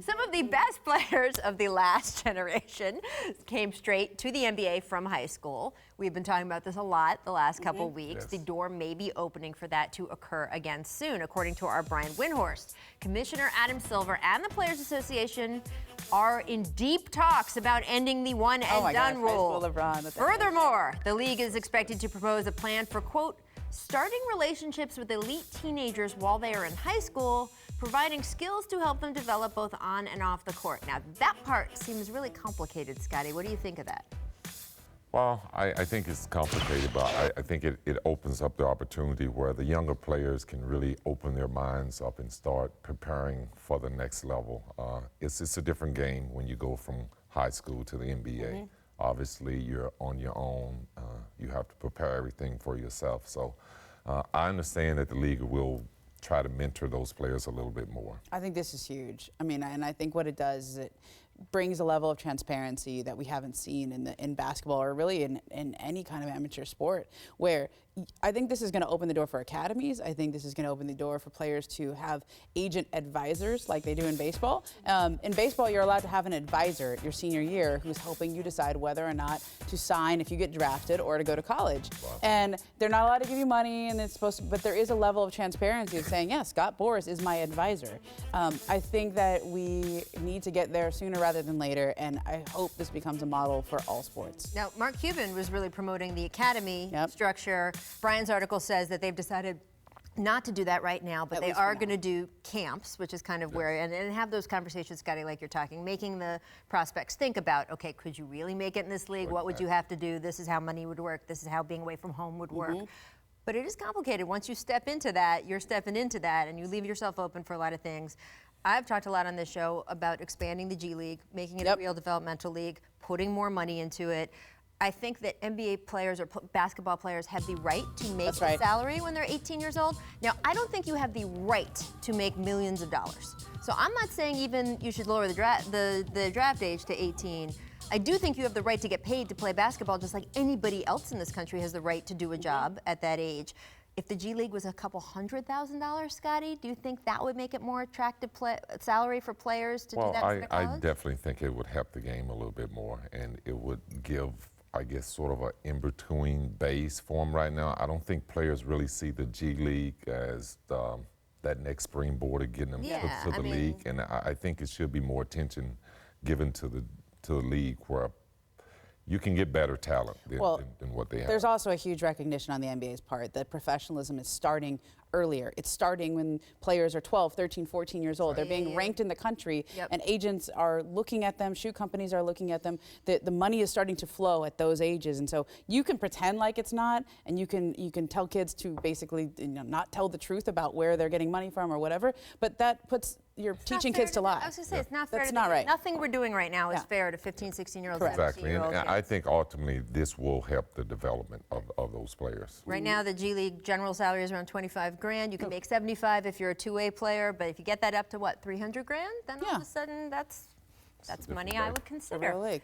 Some of the best players of the last generation came straight to the NBA from high school. We've been talking about this a lot the last couple weeks. Yes. The door may be opening for that to occur again soon, according to our Brian Windhorst. Commissioner Adam Silver and the Players Association are in deep talks about ending the one and done rule. Furthermore, the league is expected to propose a plan for, quote, starting relationships with elite teenagers while they are in high school, providing skills to help them develop both on and off the court. Now, that part seems really complicated, Scotty. What do you think of that? Well, I think it's complicated, but I think it opens up the opportunity where the younger players can really open their minds up and start preparing for the next level. It's a different game when you go from high school to the NBA. Obviously, you're on your own. You have to prepare everything for yourself. So I understand that the league will try to mentor those players a little bit more. I think this is huge. I mean, and I think what it does is it brings a level of transparency that we haven't seen in basketball or really in any kind of amateur sport, where I think this is going to open the door for academies. I think this is going to open the door for players to have agent advisors like they do in baseball. In baseball, you're allowed to have an advisor your senior year who's helping you decide whether or not to sign if you get drafted or to go to college. Wow. And they're not allowed to give you money, and it's supposed to, but there is a level of transparency of saying, yes, Scott Boras is my advisor. I think that we need to get there sooner rather than later, and I hope this becomes a model for all sports. Now, Mark Cuban was really promoting the academy structure. Brian's article says that they've decided not to do that right now, but they are going to do camps, which is kind of where, and have those conversations, Scotty, like you're talking, making the prospects think about, okay, could you really make it in this league? What would you have to do? This is how money would work. This is how being away from home would work. But it is complicated. Once you step into that, you're stepping into that, and you leave yourself open for a lot of things. I've talked a lot on this show about expanding the G League, making it a real developmental league, putting more money into it. I think that NBA players or basketball players have the right to make a salary when they're 18 years old. Now, I don't think you have the right to make millions of dollars. So I'm not saying even you should lower the draft age to 18. I do think you have the right to get paid to play basketball just like anybody else in this country has the right to do a job at that age. If the G League was a couple $100,000, Scotty, do you think that would make it more attractive salary for players to do that instead of college? I definitely think it would help the game a little bit more, and it would give, I guess, sort of an in-between base for them right now. I don't think players really see the G League as that next springboard of getting them to the league, and I think it should be more attention given to the league where you can get better talent than what they have. There's also a huge recognition on the NBA's part that professionalism is starting earlier. It's starting when players are 12, 13, 14 years old. They're being ranked in the country, and agents are looking at them, shoe companies are looking at them. The money is starting to flow at those ages, and so you can pretend like it's not, and you can tell kids to basically not tell the truth about where they're getting money from or whatever, but that puts you're teaching kids to lie. I was going to say, it's not fair. That's not right. Nothing we're doing right now is fair to 15, 16-year-olds. Exactly, and I think ultimately this will help the development of those players. Right now, the G League general salary is around $25,000. You can make 75 if you're a two-way player, but if you get that up to what, 300 grand, then all of a sudden that's money I would consider.